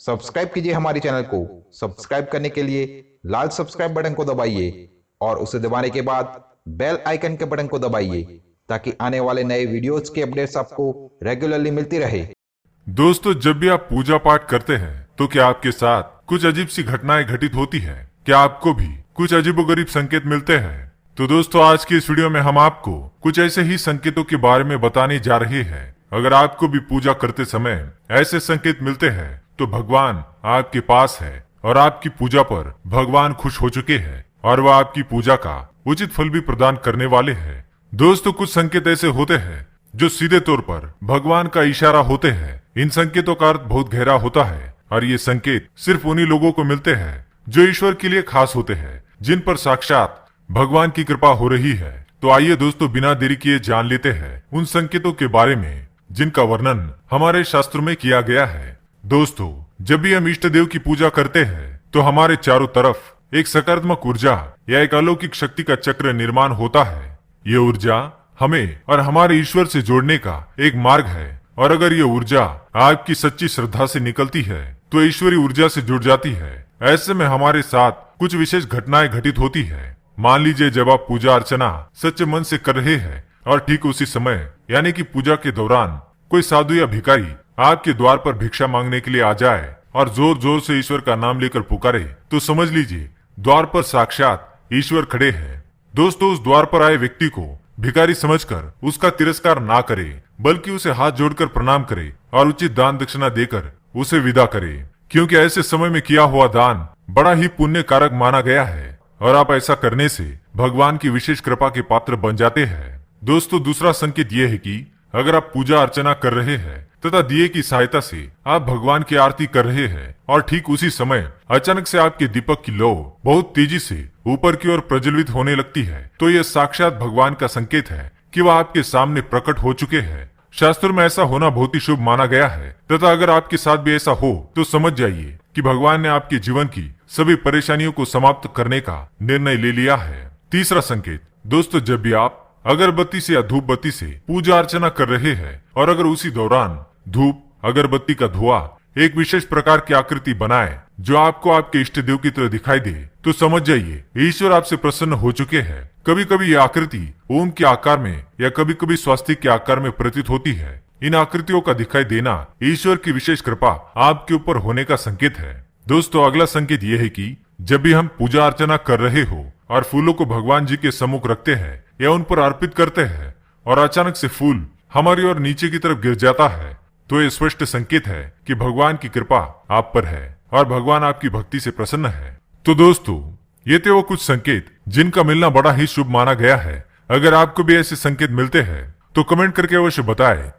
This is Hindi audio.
सब्सक्राइब कीजिए हमारे चैनल को। सब्सक्राइब करने के लिए लाल सब्सक्राइब बटन को दबाइए और उसे दबाने के बाद बेल आइकन के बटन को दबाइए ताकि आने वाले नए वीडियोस के अपडेट्स आपको रेगुलरली मिलती रहे। दोस्तों, जब भी आप पूजा पाठ करते हैं तो क्या आपके साथ कुछ अजीब सी घटनाएं घटित होती है? क्या आपको भी कुछ अजीबोगरीब संकेत मिलते हैं? तो दोस्तों, आज की इस वीडियो में हम आपको कुछ ऐसे ही संकेतों के बारे में बताने जा रहे हैं। अगर आपको भी पूजा करते समय ऐसे संकेत मिलते हैं तो भगवान आपके पास है और आपकी पूजा पर भगवान खुश हो चुके हैं और वह आपकी पूजा का उचित फल भी प्रदान करने वाले हैं। दोस्तों, कुछ संकेत ऐसे होते हैं जो सीधे तौर पर भगवान का इशारा होते हैं। इन संकेतों का अर्थ बहुत गहरा होता है और ये संकेत सिर्फ उन्हीं लोगों को मिलते हैं जो ईश्वर के लिए खास होते हैं, जिन पर साक्षात भगवान की कृपा हो रही है। तो आइए दोस्तों, बिना देरी किए जान लेते हैं उन संकेतों के बारे में जिनका वर्णन हमारे शास्त्रों में किया गया है। दोस्तों, जब भी हम इष्ट देव की पूजा करते हैं तो हमारे चारों तरफ एक सकारात्मक ऊर्जा या एक अलौकिक शक्ति का चक्र निर्माण होता है। ये ऊर्जा हमें और हमारे ईश्वर से जोड़ने का एक मार्ग है और अगर ये ऊर्जा आपकी सच्ची श्रद्धा से निकलती है तो ईश्वरी ऊर्जा से जुड़ जाती है। ऐसे में हमारे साथ कुछ विशेष घटनाएं घटित होती है। मान लीजिए, जब आप पूजा अर्चना सच्चे मन से कर रहे हैं और ठीक उसी समय यानी कि पूजा के दौरान कोई साधु या भिखारी आपके द्वार पर भिक्षा मांगने के लिए आ जाए और जोर जोर से ईश्वर का नाम लेकर पुकारे, तो समझ लीजिए द्वार पर साक्षात ईश्वर खड़े हैं। दोस्तों, उस द्वार पर आए व्यक्ति को भिखारी समझकर उसका तिरस्कार ना करे, बल्कि उसे हाथ जोड़कर प्रणाम करे और उचित दान दक्षिणा देकर उसे विदा करे, क्योंकि ऐसे समय में किया हुआ दान बड़ा ही पुण्य कारक माना गया है और आप ऐसा करने से भगवान की विशेष कृपा के पात्र बन जाते हैं। दोस्तों, दूसरा संकेत यह है कि अगर आप पूजा अर्चना कर रहे हैं तथा दिए की सहायता से आप भगवान की आरती कर रहे हैं और ठीक उसी समय अचानक से आपके दीपक की लौ बहुत तेजी से ऊपर की ओर प्रज्वलित होने लगती है, तो यह साक्षात भगवान का संकेत है कि वह आपके सामने प्रकट हो चुके हैं। शास्त्रों में ऐसा होना बहुत ही शुभ माना गया है तथा अगर आपके साथ भी ऐसा हो तो समझ जाइए कि भगवान ने आपके जीवन की सभी परेशानियों को समाप्त करने का निर्णय ले लिया है। तीसरा संकेत, दोस्तों, जब भी आप अगरबत्ती से या धूप बत्ती से पूजा अर्चना कर रहे हैं और अगर उसी दौरान धूप अगरबत्ती का धुआं एक विशेष प्रकार की आकृति बनाए जो आपको आपके इष्ट देव की तरह दिखाई दे, तो समझ जाइए ईश्वर आपसे प्रसन्न हो चुके हैं। कभी कभी यह आकृति ओम के आकार में या कभी कभी स्वास्तिक के आकार में प्रतीत होती है। इन आकृतियों का दिखाई देना ईश्वर की विशेष कृपा आपके ऊपर होने का संकेत है। दोस्तों, अगला संकेत यह है कि जब भी हम पूजा अर्चना कर रहे हो और फूलों को भगवान जी के सम्मुख रखते हैं या उन पर अर्पित करते हैं और अचानक से फूल हमारी ओर नीचे की तरफ गिर जाता है, तो यह स्पष्ट संकेत है कि भगवान की कृपा आप पर है और भगवान आपकी भक्ति से प्रसन्न है। तो दोस्तों, ये थे वो कुछ संकेत जिनका मिलना बड़ा ही शुभ माना गया है। अगर आपको भी ऐसे संकेत मिलते हैं तो कमेंट करके अवश्य बताएं